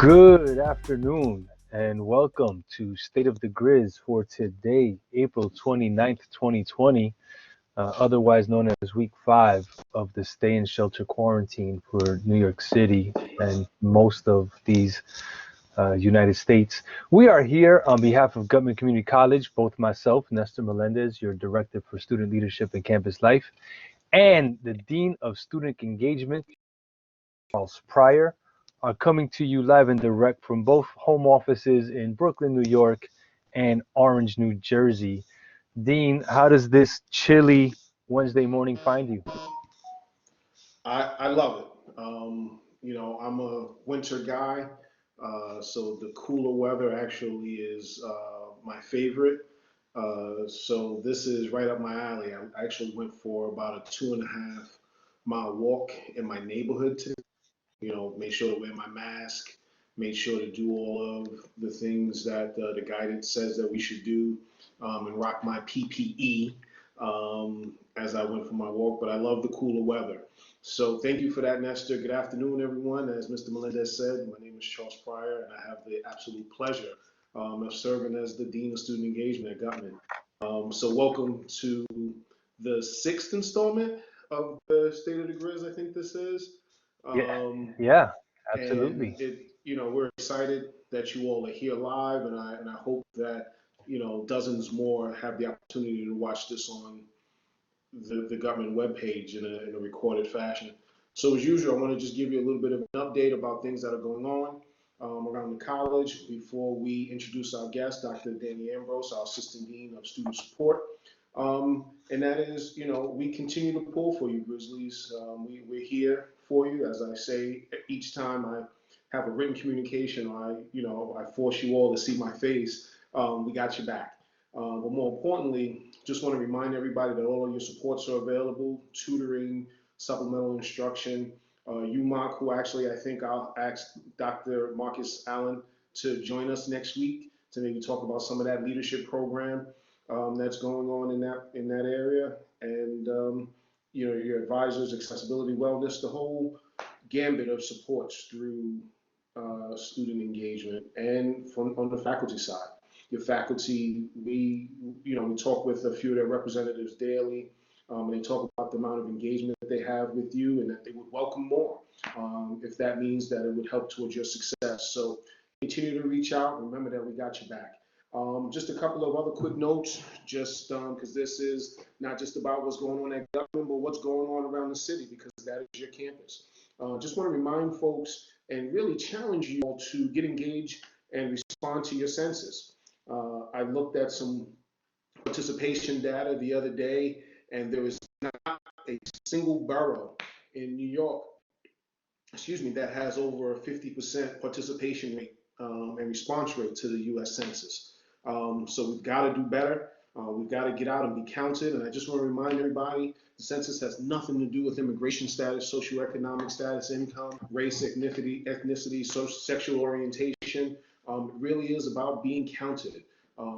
Good afternoon and welcome to State of the Grizz for today, April 29th, 2020, otherwise known as week 5 of the stay in shelter quarantine for New York City and most of these United States. We are here on behalf of Gutman Community College, both myself, Nestor Melendez, your Director for Student Leadership and Campus Life, and the Dean of Student Engagement, Charles Pryor, are coming to you live and direct from both home offices in Brooklyn, New York, and Orange, New Jersey. Dean, how does this chilly Wednesday morning find you? I love it. I'm a winter guy, so the cooler weather actually is my favorite. So this is right up my alley. I actually went for about a 2.5 mile walk in my neighborhood today. Made sure to wear my mask, made sure to do all of the things that the guidance says that we should do, and rock my PPE as I went for my walk. But I love the cooler weather. So thank you for that, Nestor. Good afternoon, everyone. As Mr. Melendez said, my name is Charles Pryor, and I have the absolute pleasure of serving as the Dean of Student Engagement at Gutman. So welcome to the sixth installment of the State of the Grizz, I think this is. Yeah, Um, yeah, and absolutely. we're excited that you all are here live, and I hope that dozens more have the opportunity to watch this on the government webpage in a recorded fashion. So as usual, I want to just give you a little bit of an update about things that are going on around the college before we introduce our guest, Dr. Danny Ambrose, our Assistant Dean of Student Support. And that is, we continue to pull for you, Grizzlies. We're here for you. As I say, each time I have a written communication, I force you all to see my face. We got your back. But more importantly, just want to remind everybody that all of your supports are available: tutoring, supplemental instruction, UMOC, who actually I think I'll ask Dr. Marcus Allen to join us next week to maybe talk about some of that leadership program that's going on in that area, and your advisors, accessibility, wellness, the whole gambit of supports through student engagement, and from on the faculty side. Your faculty, we talk with a few of their representatives daily, and they talk about the amount of engagement that they have with you, and that they would welcome more if that means that it would help towards your success. So continue to reach out. Remember that we got your back. Just a couple of other quick notes, just because this is not just about what's going on at government, but what's going on around the city, because that is your campus. Just want to remind folks and really challenge you all to get engaged and respond to your census. I looked at some participation data the other day, and there is not a single borough in New York, excuse me, that has over a 50% participation rate and response rate to the U.S. Census. So we've got to do better. We've got to get out and be counted. And I just want to remind everybody, the census has nothing to do with immigration status, socioeconomic status, income, race, ethnicity, sexual orientation. It really is about being counted,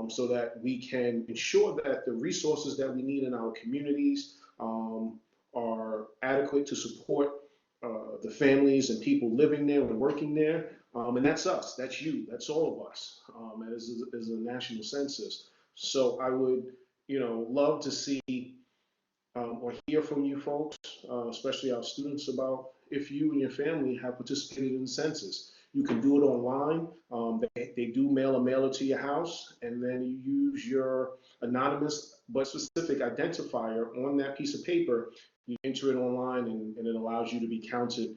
so that we can ensure that the resources that we need in our communities are adequate to support the families and people living there and working there. And that's us, that's you, that's all of us, as a national census. So I would, love to see or hear from you folks, especially our students, about if you and your family have participated in the census. You can do it online. They do mail a mailer to your house, and then you use your anonymous but specific identifier on that piece of paper. You enter it online, and it allows you to be counted.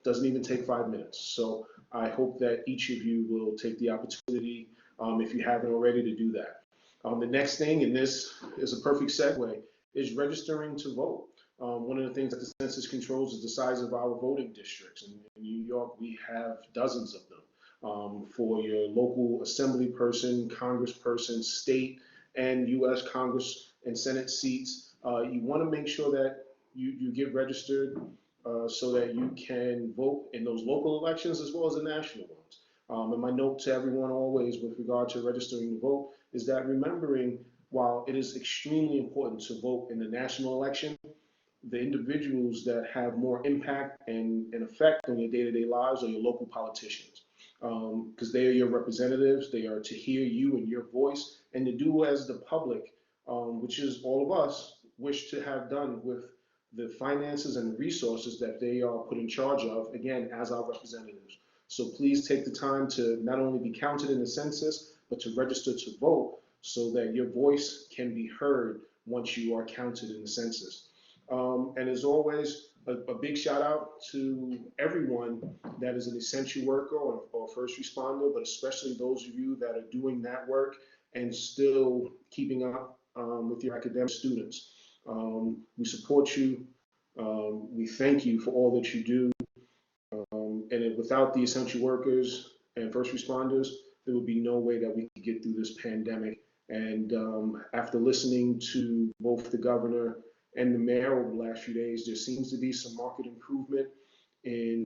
Doesn't even take 5 minutes. So I hope that each of you will take the opportunity, if you haven't already, to do that. The next thing, and this is a perfect segue, is registering to vote. One of the things that the census controls is the size of our voting districts. In New York, we have dozens of them. For your local assembly person, congressperson, state and U.S. Congress and Senate seats, you want to make sure that you get registered so that you can vote in those local elections as well as the national ones. And my note to everyone always with regard to registering to vote is that remembering, while it is extremely important to vote in the national election, the individuals that have more impact and effect on your day-to-day lives are your local politicians, because they are your representatives. They are to hear you and your voice and to do as the public, which is all of us, wish to have done with the finances and resources that they are put in charge of, again, as our representatives. So please take the time to not only be counted in the census, but to register to vote so that your voice can be heard once you are counted in the census. And as always, a big shout out to everyone that is an essential worker or first responder, but especially those of you that are doing that work and still keeping up with your academic students. We support you. We thank you for all that you do. And without the essential workers and first responders, there would be no way that we could get through this pandemic. And after listening to both the governor and the mayor over the last few days, there seems to be some market improvement in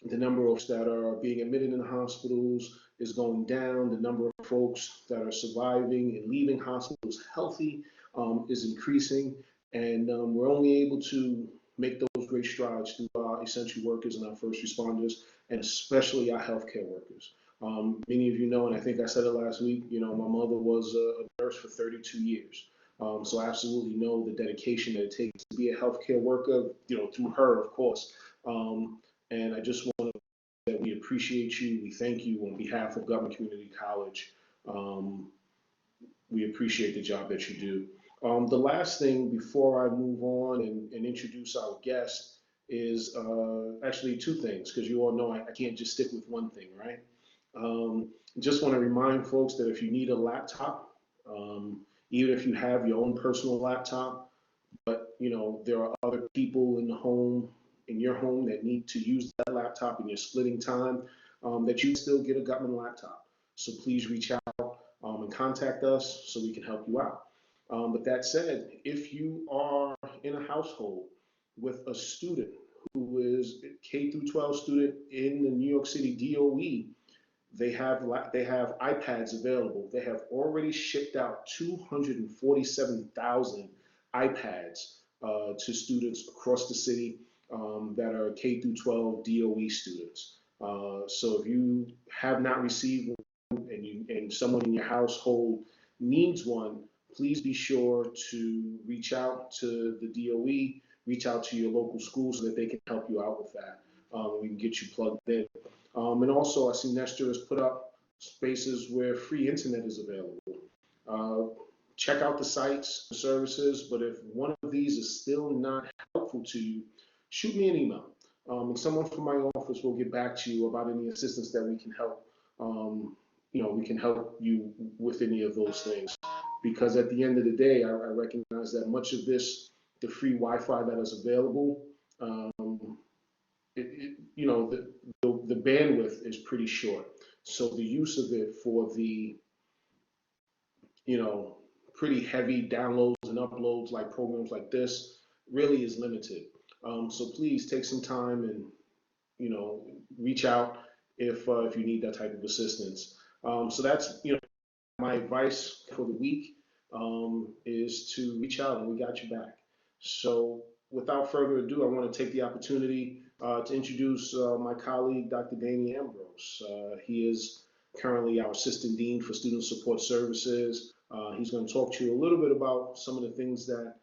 the number of folks that are being admitted in the hospitals is going down. The number of folks that are surviving and leaving hospitals healthy is increasing. And we're only able to make those great strides through our essential workers and our first responders, and especially our healthcare workers. Many of you know, and I think I said it last week, my mother was a nurse for 32 years. So I absolutely know the dedication that it takes to be a healthcare worker, through her, of course. And I just want to say that we appreciate you. We thank you on behalf of Government Community College. We appreciate the job that you do. The last thing before I move on and introduce our guest is actually two things, because you all know I can't just stick with one thing, right? Just want to remind folks that if you need a laptop, even if you have your own personal laptop, but there are other people in your home that need to use that laptop and you're splitting time, that you still get a government laptop. So please reach out and contact us so we can help you out. But that said, if you are in a household with a student who is a K through 12 student in the New York City DOE, they have iPads available. They have already shipped out 247,000 iPads to students across the city that are K through 12 DOE students. So if you have not received one and someone in your household needs one, please be sure to reach out to the DOE, reach out to your local school so that they can help you out with that. We can get you plugged in. And also, I see Nestor has put up spaces where free internet is available. Check out the sites, the services, but if one of these is still not helpful to you, shoot me an email. And someone from my office will get back to you about any assistance that we can help. We can help you with any of those things. Because at the end of the day, I recognize that much of this, the free Wi-Fi that is available, the bandwidth is pretty short. So the use of it for the, pretty heavy downloads and uploads like programs like this really is limited. So please take some time and, reach out if you need that type of assistance. So that's, my advice for the week is to reach out, and we got you back. So without further ado, I want to take the opportunity to introduce my colleague, Dr. Danny Ambrose. He is currently our Assistant Dean for Student Support Services. He's going to talk to you a little bit about some of the things that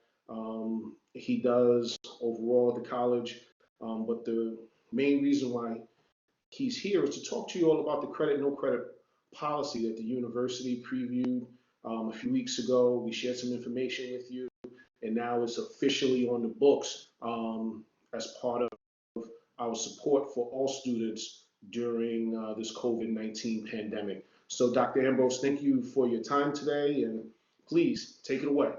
he does overall at the college. But the main reason why he's here is to talk to you all about the credit, no credit policy that the university previewed a few weeks ago. We shared some information with you, and now it's officially on the books as part of our support for all students during this COVID-19 pandemic. So Dr. Ambrose, thank you for your time today, and please take it away.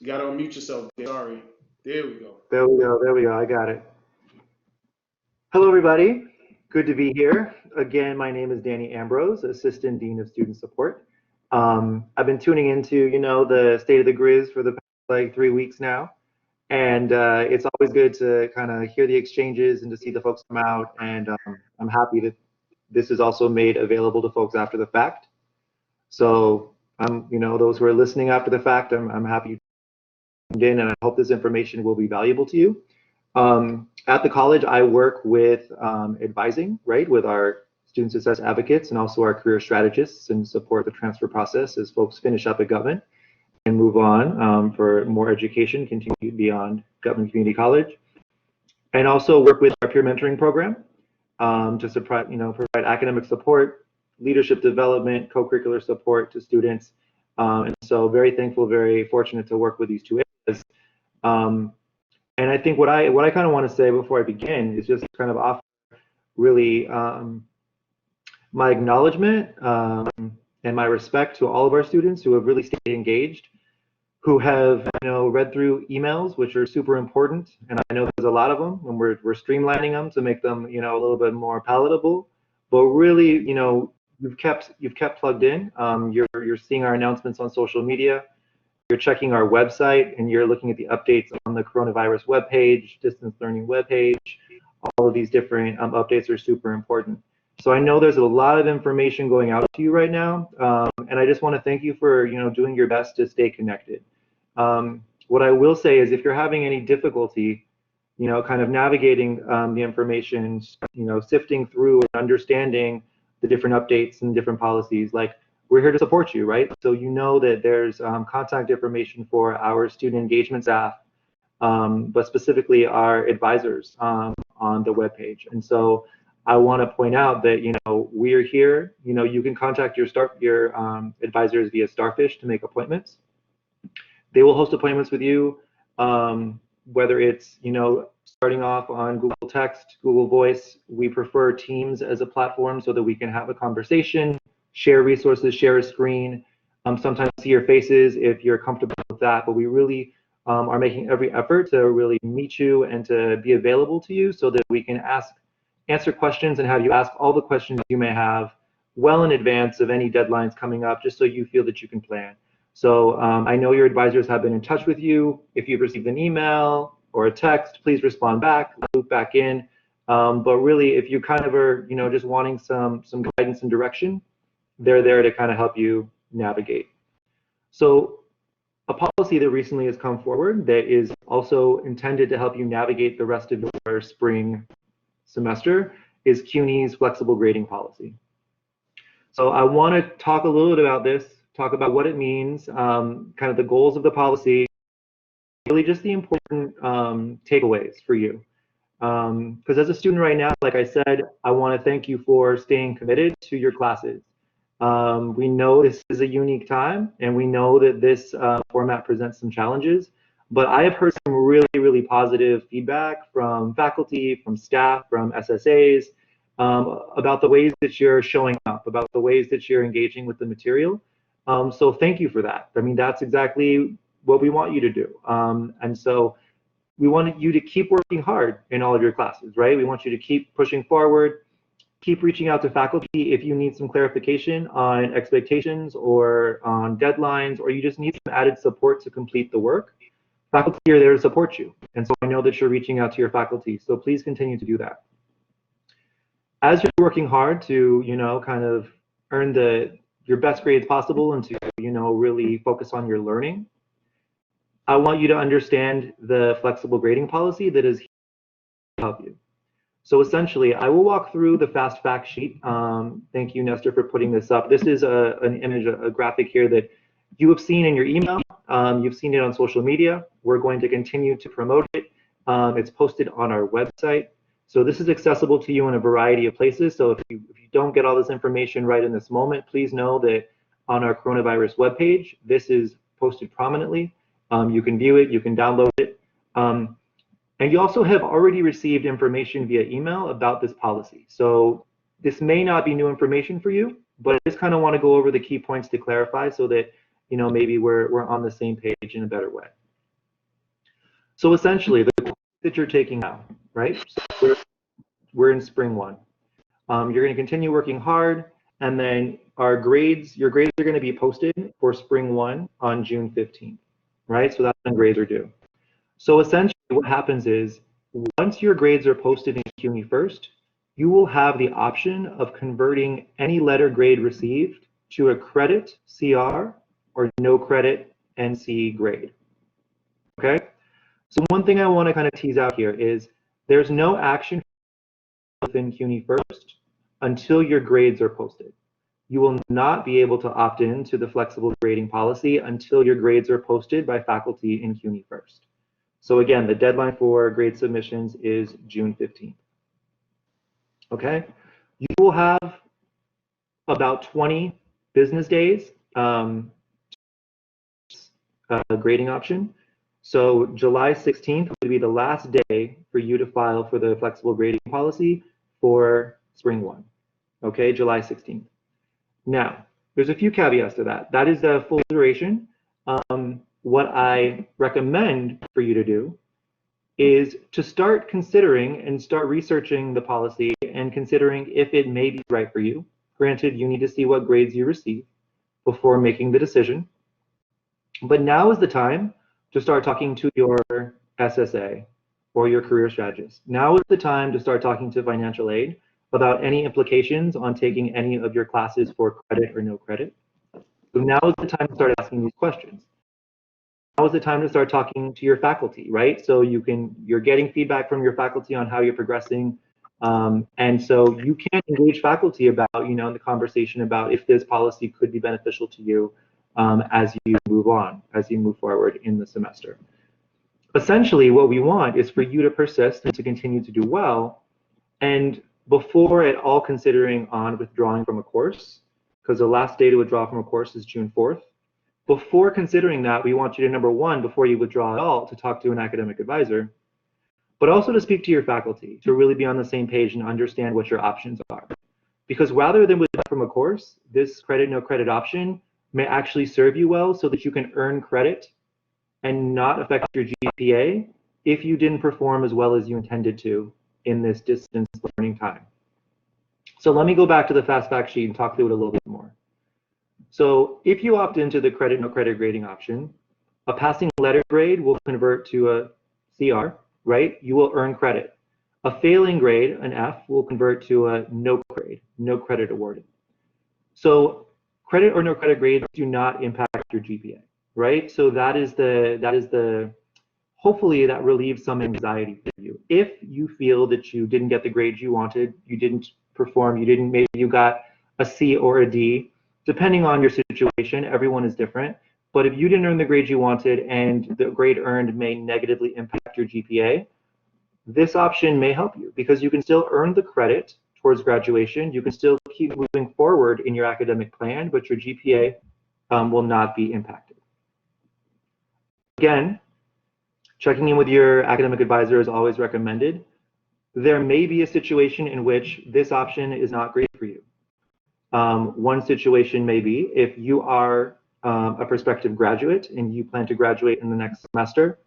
You got to unmute yourself. Sorry. There we go. There we go. There we go. I got it. Hello, everybody. Good to be here. Again, my name is Danny Ambrose, Assistant Dean of Student Support. I've been tuning into, the state of the Grizz for the past 3 weeks now. And it's always good to kind of hear the exchanges and to see the folks come out. And I'm happy that this is also made available to folks after the fact. So those who are listening after the fact, I'm happy you tuned in, and I hope this information will be valuable to you. At the college, I work with advising, right, with our student success advocates and also our career strategists, and support the transfer process as folks finish up at Government and move on for more education, continue beyond Government Community College. And also work with our peer mentoring program to provide academic support, leadership development, co-curricular support to students. And so very thankful, very fortunate to work with these two areas. And I think what I kind of want to say before I begin is just kind of offer really my acknowledgement and my respect to all of our students who have really stayed engaged, who have read through emails, which are super important, and I know there's a lot of them, and we're streamlining them to make them a little bit more palatable. But really, you've kept plugged in. You're seeing our announcements on social media. You're checking our website, and you're looking at the updates on the coronavirus webpage, distance learning webpage. All of these different updates are super important. So I know there's a lot of information going out to you right now, and I just want to thank you for doing your best to stay connected. What I will say is, if you're having any difficulty, kind of navigating the information, sifting through and understanding the different updates and different policies, like, we're here to support you, right? So that there's contact information for our student engagement staff, but specifically our advisors on the webpage. And so I want to point out that we're here. You can contact your advisors via Starfish to make appointments. They will host appointments with you, whether it's starting off on Google Text, Google Voice. We prefer Teams as a platform so that we can have a conversation, share resources, share a screen, sometimes see your faces if you're comfortable with that. But we really are making every effort to really meet you and to be available to you so that we can answer questions and have you ask all the questions you may have well in advance of any deadlines coming up, just so you feel that you can plan. So I know your advisors have been in touch with you. If you've received an email or a text, please respond back, loop back in. But really, if you kind of are just wanting some guidance and direction, they're there to kind of help you navigate. So a policy that recently has come forward that is also intended to help you navigate the rest of your spring semester is CUNY's flexible grading policy. So I want to talk a little bit about this, talk about what it means, kind of the goals of the policy, really just the important takeaways for you. Because as a student right now, like I said, I want to thank you for staying committed to your classes. We know this is a unique time, and we know that this format presents some challenges, but I have heard some really, really positive feedback from faculty, from staff, from SSAs, about the ways that you're showing up, about the ways that you're engaging with the material. So thank you for that. I mean, that's exactly what we want you to do. And so we want you to keep working hard in all of your classes, right? We want you to keep pushing forward, keep reaching out to faculty if you need some clarification on expectations or on deadlines, or you just need some added support to complete the work. Faculty are there to support you. And so I know that you're reaching out to your faculty, so please continue to do that. As you're working hard to, kind of earn your best grades possible and to, really focus on your learning, I want you to understand the flexible grading policy that is here to help you. So essentially, I will walk through the fast fact sheet. Thank you, Nestor, for putting this up. This is an image, a graphic here that you have seen in your email. You've seen it on social media. We're going to continue to promote it. It's posted on our website. So this is accessible to you in a variety of places. So if you don't get all this information right in this moment, please know that on our coronavirus webpage, this is posted prominently. You can view it, you can download it. And you also have already received information via email about this policy. So this may not be new information for you, but I just kind of want to go over the key points to clarify so that maybe we're on the same page in a better way. So essentially, the course that you're taking now, right? So we're in spring one. You're going to continue working hard, and then your grades are going to be posted for spring one on June 15th, right? So that's when grades are due. So essentially what happens is, once your grades are posted in CUNY first, you will have the option of converting any letter grade received to a credit CR or no credit NC grade. Okay? So one thing I want to kind of tease out here is there's no action within CUNY First until your grades are posted. You will not be able to opt in to the flexible grading policy until your grades are posted by faculty in CUNY First. So again, the deadline for grade submissions is June 15th. Okay? You will have about 20 business days grading option. So July 16th would be the last day for you to file for the flexible grading policy for spring one. Okay, July 16th. Now, there's a few caveats to that. That is the full duration. What I recommend for you to do is to start considering and start researching the policy and considering if it may be right for you. Granted, you need to see what grades you receive before making the decision. But now is the time to start talking to your SSA or your career strategist. Now is the time to start talking to financial aid about any implications on taking any of your classes for credit or no credit. So now is the time to start asking these questions. Now is the time to start talking to your faculty, right? So you're getting feedback from your faculty on how you're progressing. And so you can engage faculty about, the conversation about if this policy could be beneficial to you as you move on, as you move forward in the semester. Essentially, what we want is for you to persist and to continue to do well. And before at all considering on withdrawing from a course, because the last day to withdraw from a course is June 4th, before considering that, we want you to, number one, before you withdraw at all, to talk to an academic advisor, but also to speak to your faculty, to really be on the same page and understand what your options are. Because rather than withdraw from a course, this credit, no credit option may actually serve you well so that you can earn credit and not affect your GPA if you didn't perform as well as you intended to in this distance learning time. So let me go back to the fast fact sheet and talk through it a little bit more. So if you opt into the credit, no credit grading option, a passing letter grade will convert to a CR, right? You will earn credit. A failing grade, an F, will convert to a no grade, no credit awarded. So credit or no credit grades do not impact your GPA, right? So that is the hopefully that relieves some anxiety for you. If you feel that you didn't get the grades you wanted, you didn't perform, maybe you got a C or a D, depending on your situation, everyone is different. But if you didn't earn the grades you wanted and the grade earned may negatively impact your GPA, this option may help you because you can still earn the credit towards graduation. You can still keep moving forward in your academic plan, but your GPA will not be impacted. Again, checking in with your academic advisor is always recommended. There may be a situation in which this option is not great for you. One situation may be if you are a prospective graduate and you plan to graduate in the next semester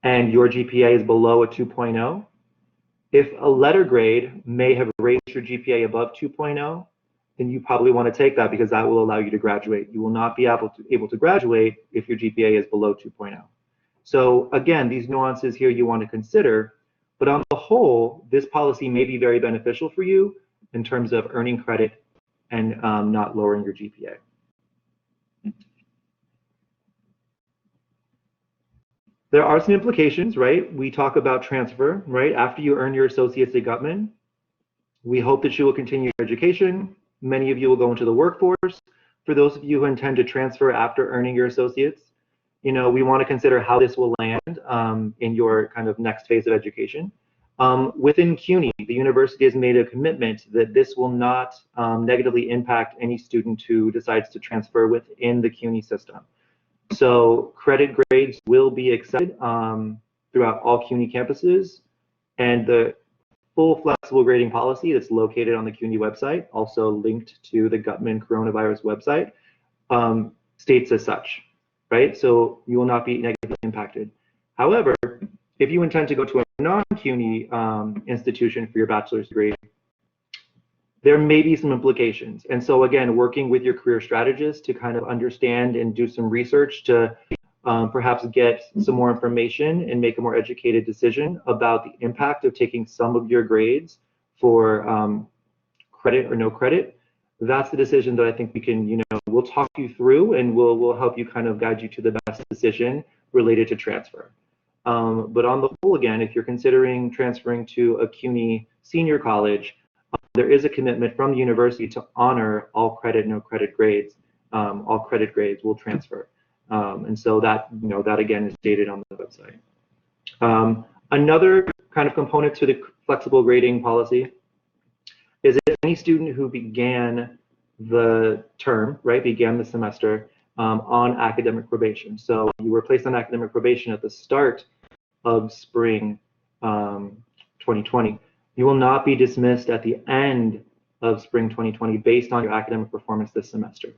and your GPA is below a 2.0, if a letter grade may have raised your GPA above 2.0, then you probably want to take that because that will allow you to graduate. You will not be able to graduate if your GPA is below 2.0. So again, these nuances here you want to consider, but on the whole, this policy may be very beneficial for you in terms of earning credit and not lowering your GPA. There are some implications, right? We talk about transfer, right? After you earn your associate's at Gutman, we hope that you will continue your education. Many of you will go into the workforce. For those of you who intend to transfer after earning your associates, we want to consider how this will land in your kind of next phase of education. Within CUNY, the university has made a commitment that this will not negatively impact any student who decides to transfer within the CUNY system. So credit grades will be accepted throughout all CUNY campuses, and the full flexible grading policy that's located on the CUNY website, also linked to the Gutman coronavirus website, states as such, right? So you will not be negatively impacted. However, if you intend to go to a non-CUNY institution for your bachelor's degree, there may be some implications. And so again, working with your career strategist to kind of understand and do some research to perhaps get some more information and make a more educated decision about the impact of taking some of your grades for credit or no credit. that's the decision that I think we can, we'll talk you through, and we'll help you kind of guide you to the best decision related to transfer. But on the whole, again, if you're considering transferring to a CUNY senior college, there is a commitment from the university to honor all credit, no credit grades. All credit grades will transfer. And so that, that again is stated on the website. Another kind of component to the flexible grading policy is that any student who began the term, right, began the semester on academic probation. So you were placed on academic probation at the start of spring 2020. You will not be dismissed at the end of spring 2020 based on your academic performance this semester.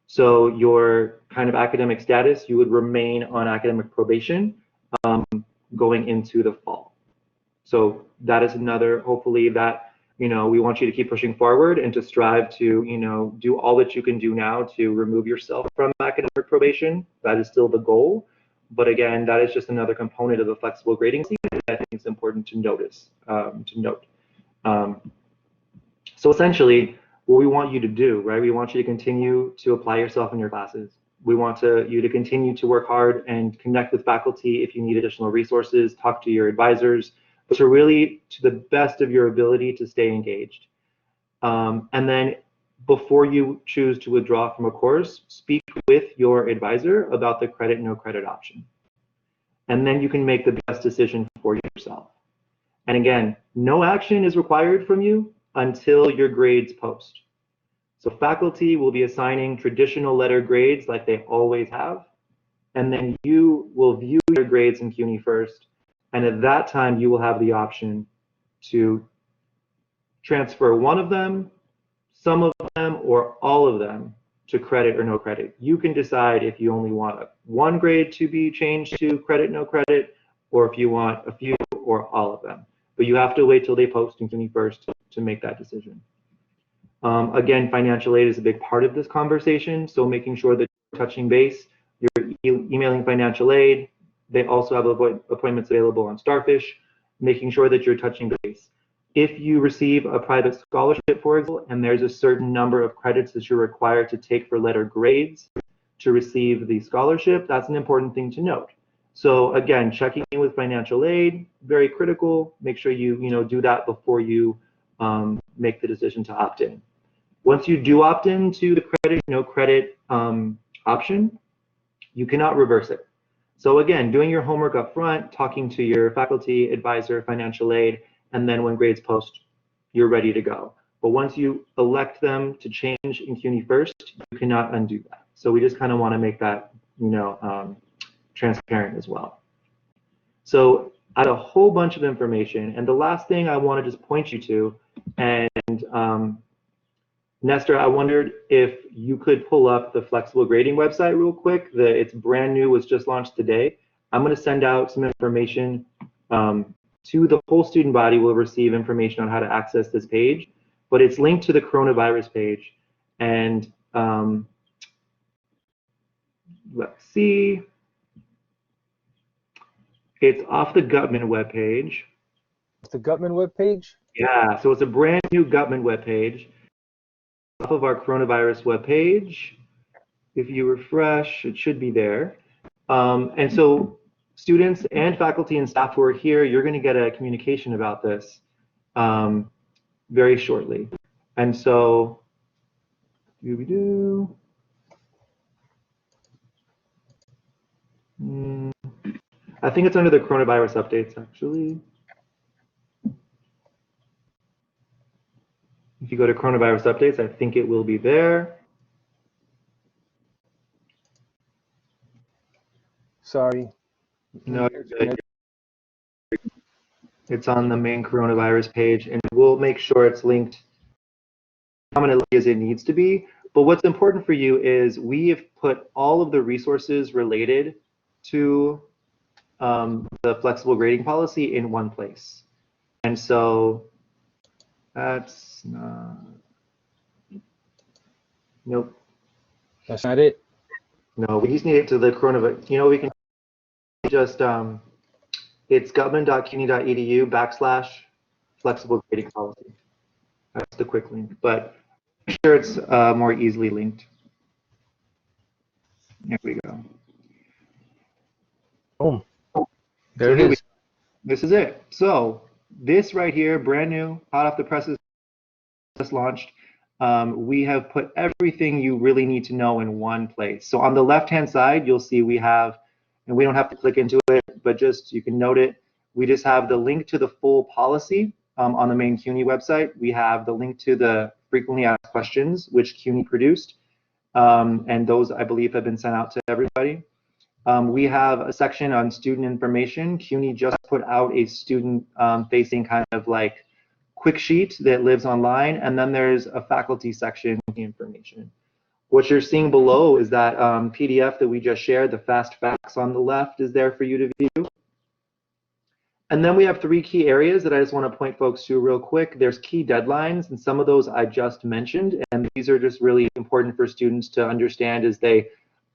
So your kind of academic status, you would remain on academic probation going into the fall. So that is another, hopefully that, we want you to keep pushing forward and to strive to, do all that you can do now to remove yourself from academic probation. That is still the goal. But again, that is just another component of the flexible grading scheme that I think is important to note. So essentially, what we want you to do, right? We want you to continue to apply yourself in your classes. We want you to continue to work hard and connect with faculty if you need additional resources, talk to your advisors, but to really, to the best of your ability, to stay engaged. And then before you choose to withdraw from a course, speak with your advisor about the credit, no credit option. And then you can make the best decision for yourself. And again, no action is required from you until your grades post. So faculty will be assigning traditional letter grades like they always have. And then you will view your grades in CUNY first. And at that time, you will have the option to transfer one of them, some of them, or all of them to credit or no credit. You can decide if you only want one grade to be changed to credit, no credit, or if you want a few or all of them. But you have to wait till they post in CUNY first to make that decision. Again, financial aid is a big part of this conversation. So making sure that you're touching base, you're emailing financial aid. They also have appointments available on Starfish, making sure that you're touching base. If you receive a private scholarship, for example, and there's a certain number of credits that you're required to take for letter grades to receive the scholarship, that's an important thing to note. So again, checking in with financial aid, very critical. Make sure you do that before you make the decision to opt in. Once you do opt into the credit, no credit option, you cannot reverse it. So again, doing your homework up front, talking to your faculty, advisor, financial aid, and then when grades post, you're ready to go. But once you elect them to change in CUNY first, you cannot undo that. So we just kind of want to make that, transparent as well. So I had a whole bunch of information, and the last thing I want to just point you to, and Nestor, I wondered if you could pull up the flexible grading website real quick. It's brand new, was just launched today. I'm going to send out some information to the whole student body. Will receive information on how to access this page, but it's linked to the coronavirus page. And let's see, it's off the Gutman webpage. The Gutman webpage? Yeah, so it's a brand new Gutman webpage. Off of our coronavirus webpage. If you refresh, it should be there. And so students and faculty and staff who are here, you're going to get a communication about this very shortly. And so, I think it's under the coronavirus updates, actually. If you go to coronavirus updates, I think it will be there. Sorry. No, you're good. It's on the main coronavirus page, and we'll make sure it's linked prominently as it needs to be. But what's important for you is we have put all of the resources related to the flexible grading policy in one place. And so that's not, nope. That's not it? No, we just need it to the coronavirus. We can just, it's gutman.cuny.edu/flexible grading policy. That's the quick link. But sure it's more easily linked. Here we go. Boom. There So it here is. this is it. So this right here, brand new, hot off the presses, just launched. We have put everything you really need to know in one place. So on the left-hand side, you'll see we have, and we don't have to click into it, but just you can note it. We just have the link to the full policy on the main CUNY website. We have the link to the frequently asked questions, which CUNY produced. And those, I believe, have been sent out to everybody. We have a section on student information. CUNY just put out a student-facing kind of like quick sheet that lives online, and then there's a faculty section information. What you're seeing below is that PDF that we just shared, the fast facts on the left is there for you to view. And then we have 3 key areas that I just want to point folks to real quick. There's key deadlines, and some of those I just mentioned, and these are just really important for students to understand as they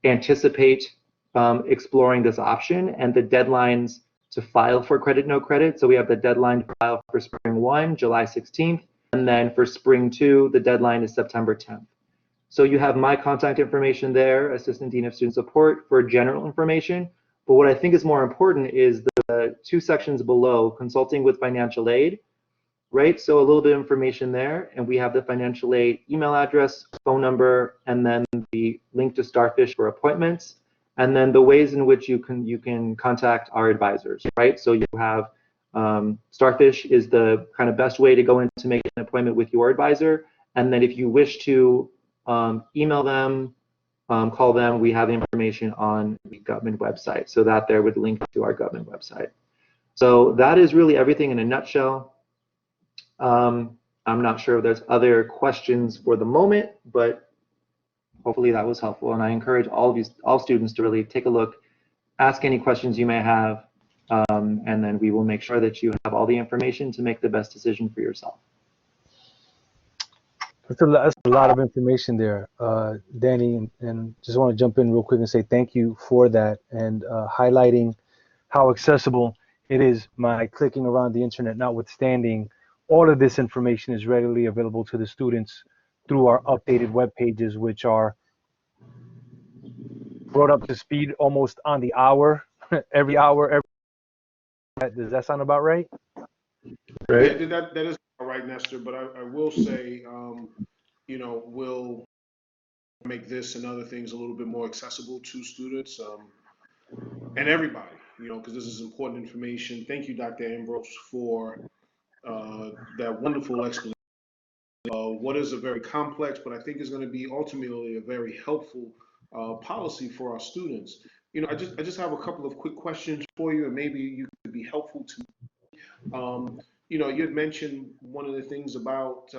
anticipate exploring this option, and the deadlines to file for credit, no credit. So we have the deadline to file for spring 1, July 16th, and then for spring 2, the deadline is September 10th. So you have my contact information there, Assistant Dean of Student Support, for general information. But what I think is more important is the 2 sections below, consulting with financial aid, right? So a little bit of information there, and we have the financial aid email address, phone number, and then the link to Starfish for appointments, and then the ways in which you can contact our advisors, right? So you have Starfish is the kind of best way to go in to make an appointment with your advisor, and then if you wish to email them, call them, we have the information on the government website, so that there would link to our government website. So that is really everything in a nutshell. I'm not sure if there's other questions for the moment, but hopefully that was helpful. And I encourage all students to really take a look, ask any questions you may have, and then we will make sure that you have all the information to make the best decision for yourself. That's a lot of information there, Danny, and just want to jump in real quick and say thank you for that, and highlighting how accessible it is by clicking around the internet. Notwithstanding, all of this information is readily available to the students through our updated web pages, which are brought up to speed almost on the hour, every hour. Does that sound about right? Right. Yeah, that is all right, Nestor. But I will say, you know, we'll make this and other things a little bit more accessible to students and everybody, you know, because this is important information. Thank you, Dr. Ambrose, for that wonderful explanation. What is a very complex, but I think is going to be ultimately a very helpful policy for our students. You know, I just have a couple of quick questions for you, and maybe you could be helpful to me. You know, you had mentioned one of the things about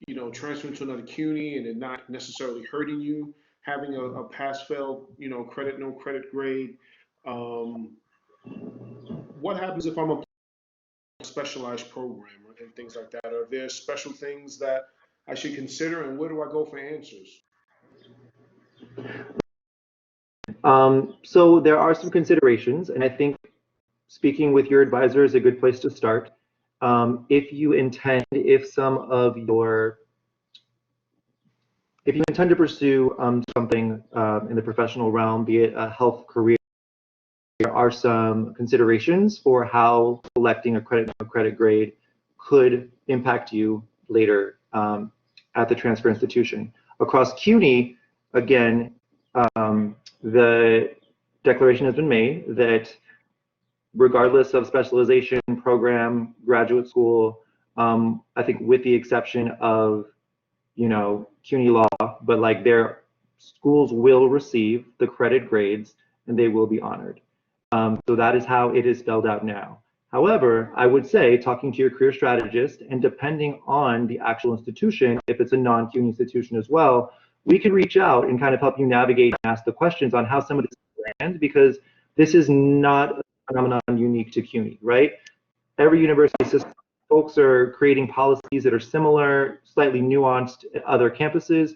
you know, transferring to another CUNY and it not necessarily hurting you, having a pass-fail, you know, credit, no credit grade. Um, what happens if I'm a specialized program and things like that? Are there special things that I should consider, and where do I go for answers? So there are some considerations, and I think speaking with your advisor is a good place to start. If you intend to pursue something in the professional realm, be it a health career, there are some considerations for how selecting a credit grade could impact you later at the transfer institution. Across CUNY, again, the declaration has been made that regardless of specialization, program, graduate school, I think with the exception of, you know, CUNY law, but like their schools will receive the credit grades and they will be honored. So that is how it is spelled out now. However, I would say talking to your career strategist, and depending on the actual institution, if it's a non-CUNY institution as well, we can reach out and kind of help you navigate and ask the questions on how some of this lands, because this is not a phenomenon unique to CUNY, right? Every university system, folks are creating policies that are similar, slightly nuanced at other campuses.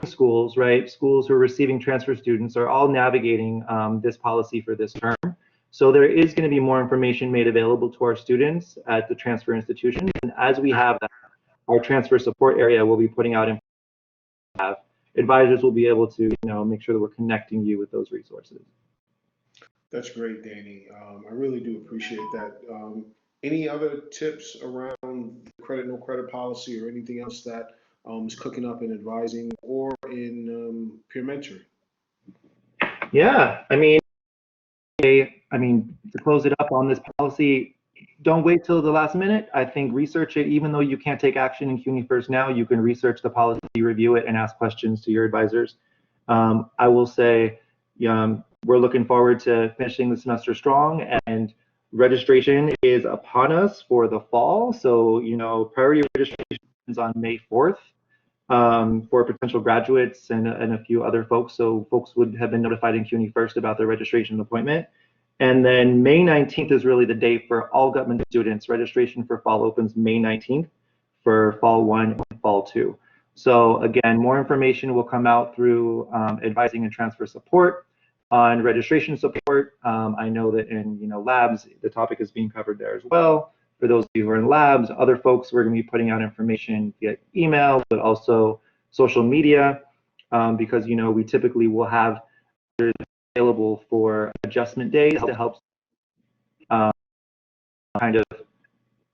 Schools, right? Schools who are receiving transfer students are all navigating this policy for this term. So there is going to be more information made available to our students at the transfer institution. And as we have that, our transfer support area will be putting out information. Advisors will be able to, make sure that we're connecting you with those resources. That's great, Danny. I really do appreciate that. Any other tips around the credit, no credit policy or anything else that is cooking up in advising or in peer mentoring? Yeah, to close it up on this policy, don't wait till the last minute. I think research it. Even though you can't take action in CUNY First now, you can research the policy, review it, and ask questions to your advisors. I will say, we're looking forward to finishing the semester strong, and registration is upon us for the fall. So, priority registration is on May 4th. For potential graduates and a few other folks. So folks would have been notified in CUNY First about their registration appointment. And then May 19th is really the date for all government students. Registration for fall opens May 19th for fall 1 and fall 2. So again, more information will come out through advising and transfer support on registration support. I know that in labs, the topic is being covered there as well. For those of you who are in labs, other folks, we're going to be putting out information via email, but also social media, because we typically will have available for adjustment days to help kind of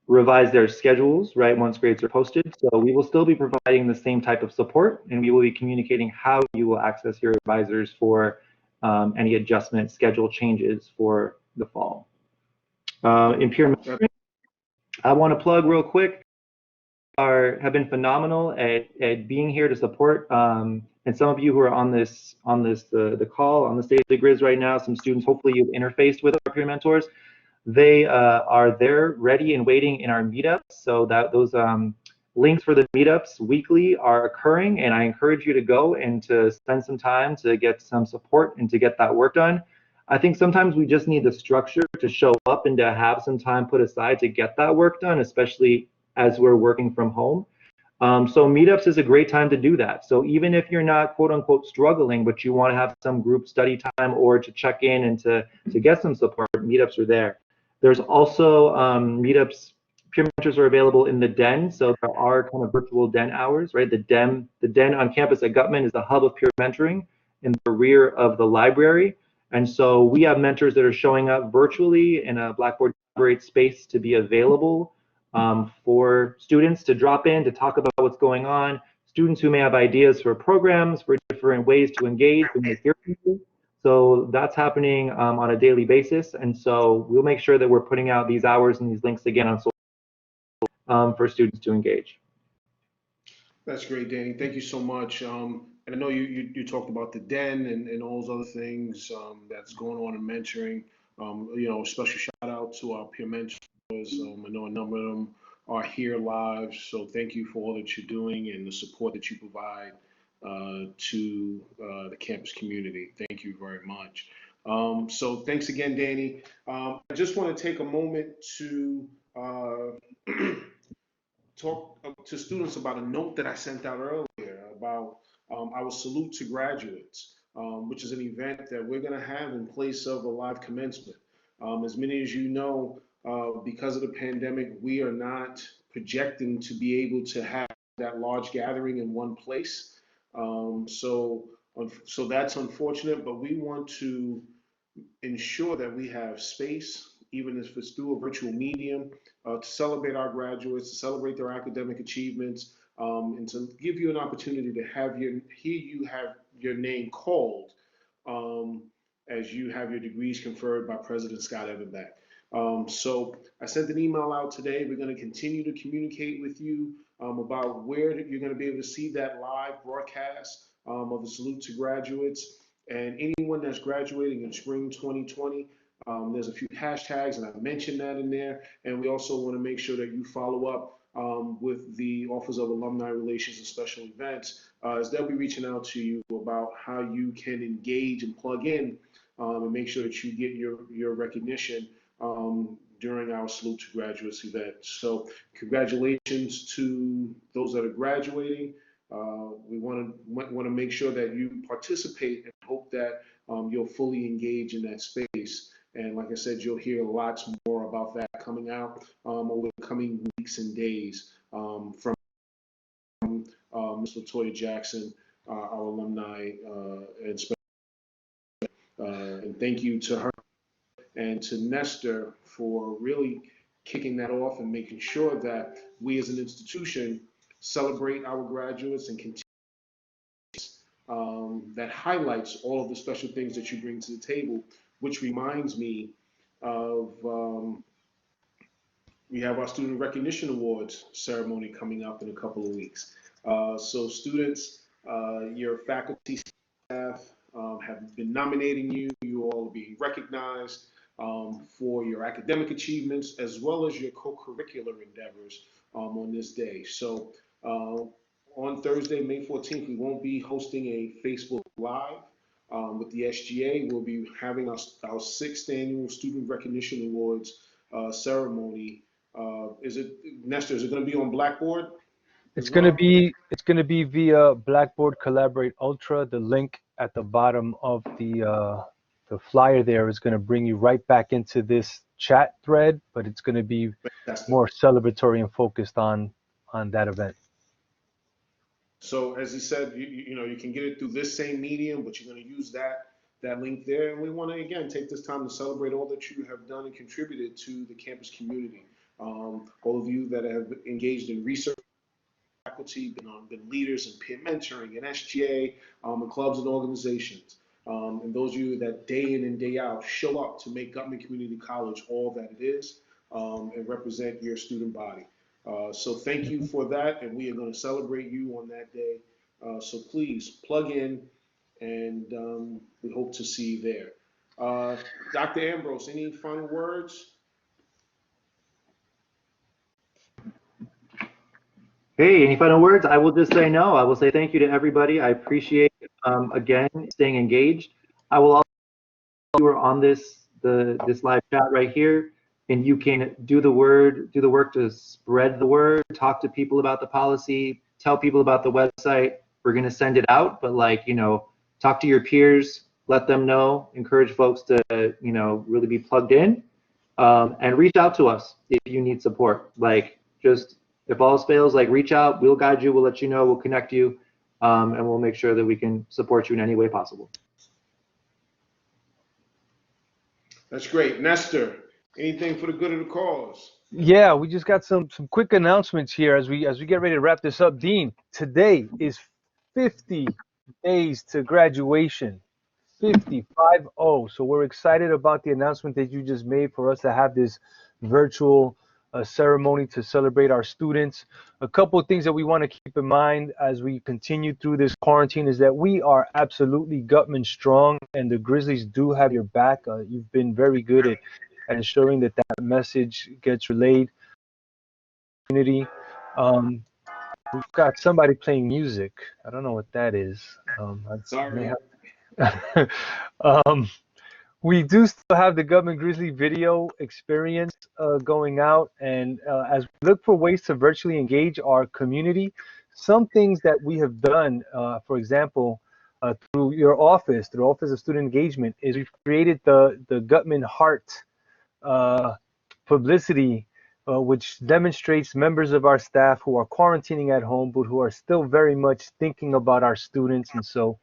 revise their schedules, right, once grades are posted. So we will still be providing the same type of support, and we will be communicating how you will access your advisors for any adjustment schedule changes for the fall. In peer mentoring, I want to plug real quick, have been phenomenal at being here to support. And some of you who are on the call, on the stage of the Grizz right now, some students, hopefully you've interfaced with our peer mentors. They are there ready and waiting in our meetups. So that those links for the meetups weekly are occurring, and I encourage you to go and to spend some time to get some support and to get that work done. I think sometimes we just need the structure to show up and to have some time put aside to get that work done, especially as we're working from home. So meetups is a great time to do that. So even if you're not quote unquote struggling, but you want to have some group study time or to check in and to get some support, meetups are there. There's also meetups, peer mentors are available in the Den. So there are kind of virtual Den hours, right? The Den on campus at Gutman is the hub of peer mentoring in the rear of the library. And so we have mentors that are showing up virtually in a Blackboard Collaborate space to be available for students to drop in, to talk about what's going on, students who may have ideas for programs, for different ways to engage when they hear people. So that's happening on a daily basis. And so we'll make sure that we're putting out these hours and these links again on social for students to engage. That's great, Danny. Thank you so much. And I know you talked about the Den and all those other things that's going on in mentoring. Special shout out to our peer mentors. I know a number of them are here live, so thank you for all that you're doing and the support that you provide to the campus community. Thank you very much. So thanks again, Danny. I just want to take a moment to talk to students about a note that I sent out earlier about our salute to graduates, which is an event that we're going to have in place of a live commencement. As many as you know, because of the pandemic, we are not projecting to be able to have that large gathering in one place. So that's unfortunate, but we want to ensure that we have space, even if it's through a virtual medium, to celebrate our graduates, to celebrate their academic achievements, and to give you an opportunity to have your name called as you have your degrees conferred by President Scott Evenbeck. So I sent an email out today. We're going to continue to communicate with you about where you're going to be able to see that live broadcast of the salute to graduates. And anyone that's graduating in spring 2020, there's a few hashtags, and I mentioned that in there. And we also want to make sure that you follow up with the Office of Alumni Relations and Special Events, as they'll be reaching out to you about how you can engage and plug in and make sure that you get your recognition during our Salute to Graduates event. So congratulations to those that are graduating. We want to make sure that you participate and hope that you'll fully engage in that space. And like I said, you'll hear lots more about that coming out over the coming weeks and days from Ms. Latoya Jackson, our alumni, and thank you to her and to Nestor for really kicking that off and making sure that we as an institution celebrate our graduates and continue that highlights all of the special things that you bring to the table, which reminds me of we have our Student Recognition Awards ceremony coming up in a couple of weeks. So students, your faculty staff have been nominating you. You all are being recognized for your academic achievements as well as your co-curricular endeavors on this day. So on Thursday, May 14th, we won't be hosting a Facebook Live with the SGA. We'll be having our sixth annual Student Recognition Awards ceremony. Is it, Nestor, is it going to be on Blackboard? It's going to be via Blackboard Collaborate Ultra. The link at the bottom of the flyer there is going to bring you right back into this chat thread, but it's going to be more celebratory and focused on that event. So as he said, you know, you can get it through this same medium, but you're going to use that link there. And we want to, again, take this time to celebrate all that you have done and contributed to the campus community. All of you that have engaged in research, faculty, been leaders in peer mentoring and SGA, and clubs and organizations. And those of you that day in and day out show up to make Gutman Community College all that it is and represent your student body. So thank you for that, and we are going to celebrate you on that day. So please plug in, and we hope to see you there. Dr. Ambrose, any final words? Hey, any final words? I will just say no. I will say thank you to everybody. I appreciate, again, staying engaged. I will also, you are on this live chat right here, and you can do the work to spread the word, talk to people about the policy, tell people about the website. We're going to send it out, but talk to your peers, let them know, encourage folks to, really be plugged in, and reach out to us if you need support. If all else fails, reach out, we'll guide you, we'll let you know, we'll connect you, and we'll make sure that we can support you in any way possible. That's great. Nestor, anything for the good of the cause? Yeah, we just got some quick announcements here as we get ready to wrap this up. Dean, today is 50 days to graduation. 50. So we're excited about the announcement that you just made for us to have this virtual ceremony to celebrate our students. A couple of things that we want to keep in mind as we continue through this quarantine is that we are absolutely Gutman strong, and the Grizzlies do have your back. You've been very good at ensuring that message gets relayed. Community. We've got somebody playing music. I don't know what that is. Sorry. We do still have the Gutman Grizzly video experience going out, and as we look for ways to virtually engage our community, some things that we have done, for example, through your office, through Office of Student Engagement, is we've created the Gutman Heart publicity, which demonstrates members of our staff who are quarantining at home, but who are still very much thinking about our students. And so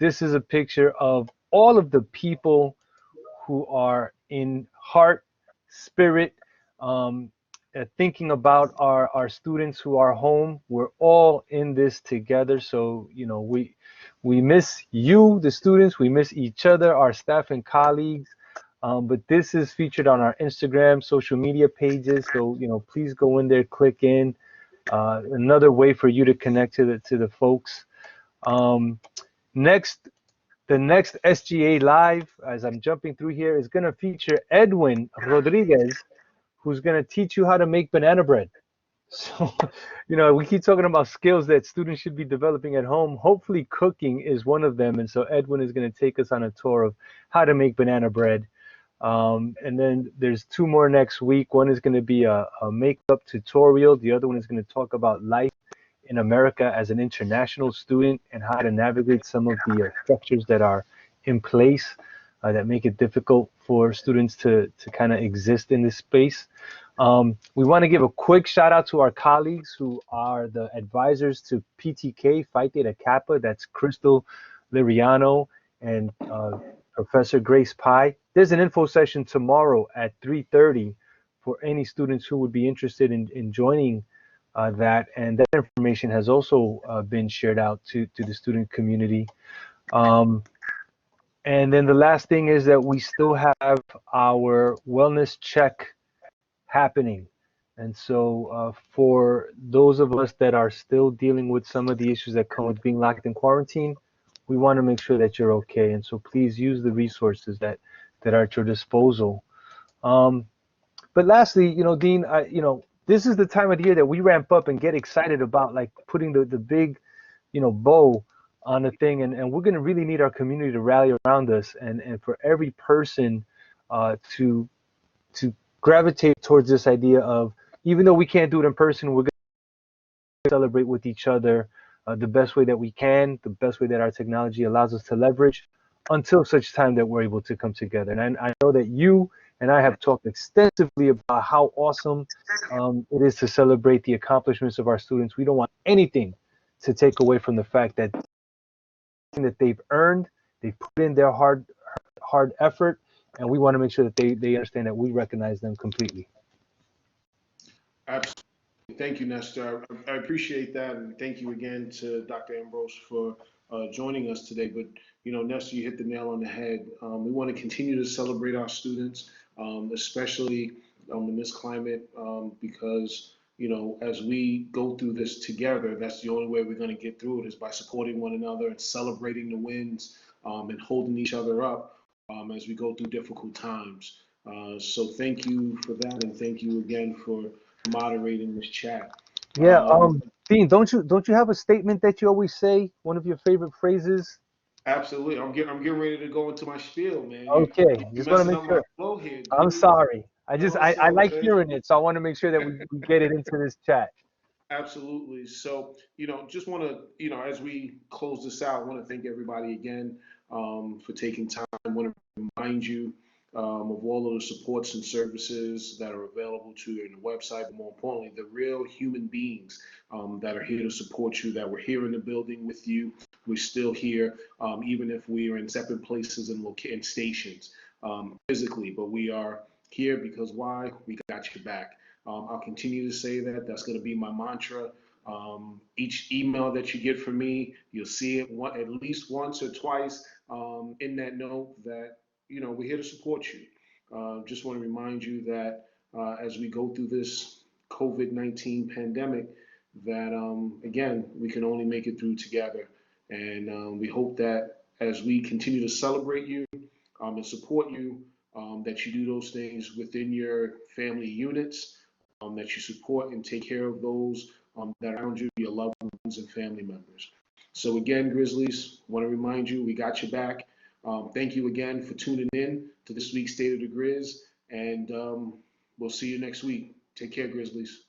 this is a picture of all of the people who are in heart, spirit, thinking about our students who are home. We're all in this together. So, we miss you, the students. We miss each other, our staff and colleagues. But this is featured on our Instagram, social media pages. So, please go in there, click in. Another way for you to connect to the folks. The next SGA Live, as I'm jumping through here, is going to feature Edwin Rodriguez, who's going to teach you how to make banana bread. So, we keep talking about skills that students should be developing at home. Hopefully cooking is one of them. And so Edwin is going to take us on a tour of how to make banana bread. And then there's two more next week. One is going to be a makeup tutorial. The other one is going to talk about life in America as an international student and how to navigate some of the structures that are in place that make it difficult for students to kind of exist in this space. We want to give a quick shout out to our colleagues who are the advisors to PTK, Phi Theta Kappa. That's Crystal Liriano and Professor Grace Pi. There's an info session tomorrow at 3:30 for any students who would be interested in joining that. And that information has also been shared out to the student community. Um, and then the last thing is that we still have our wellness check happening. And so for those of us that are still dealing with some of the issues that come with being locked in quarantine, we want to make sure that you're okay. And so please use the resources that are at your disposal. Um, but lastly, Dean, this is the time of the year that we ramp up and get excited about like putting the big, bow on a thing. And we're going to really need our community to rally around us and for every person to gravitate towards this idea of, even though we can't do it in person, we're going to celebrate with each other the best way that we can, the best way that our technology allows us to leverage until such time that we're able to come together. And I know that you and I have talked extensively about how awesome it is to celebrate the accomplishments of our students. We don't want anything to take away from the fact that they've earned, they've put in their hard effort, and we want to make sure that they understand that we recognize them completely. Absolutely. Thank you, Nestor. I appreciate that, and thank you again to Dr. Ambrose for joining us today. But Nestor, you hit the nail on the head. We want to continue to celebrate our students, especially in this climate, because as we go through this together, that's the only way we're going to get through it is by supporting one another and celebrating the wins and holding each other up as we go through difficult times. So thank you for that, and thank you again for moderating this chat. Yeah, Um, Dean, don't you have a statement that you always say? One of your favorite phrases? Absolutely. I'm getting ready to go into my spiel, man. Okay, You're just want to messing make up my sure. flow here, I'm dude. sorry. I So like hearing it, so I want to make sure that we get it into this chat. absolutely. So, just want to, as we close this out, I want to thank everybody again for taking time. I want to remind you of all of the supports and services that are available to you on the website, but more importantly, the real human beings that are here to support you, that were here in the building with you. We're still here, even if we are in separate places and stations physically, but we are here because why? We got your back. I'll continue to say that. That's going to be my mantra. Each email that you get from me, you'll see it at least once or twice in that note that we're here to support you. Just want to remind you that as we go through this COVID-19 pandemic, that again we can only make it through together, and we hope that as we continue to celebrate you and support you, that you do those things within your family units, that you support and take care of those that are around you, your loved ones and family members. So again, Grizzlies, want to remind you, we got your back. Thank you again for tuning in to this week's State of the Grizz, and we'll see you next week. Take care, Grizzlies.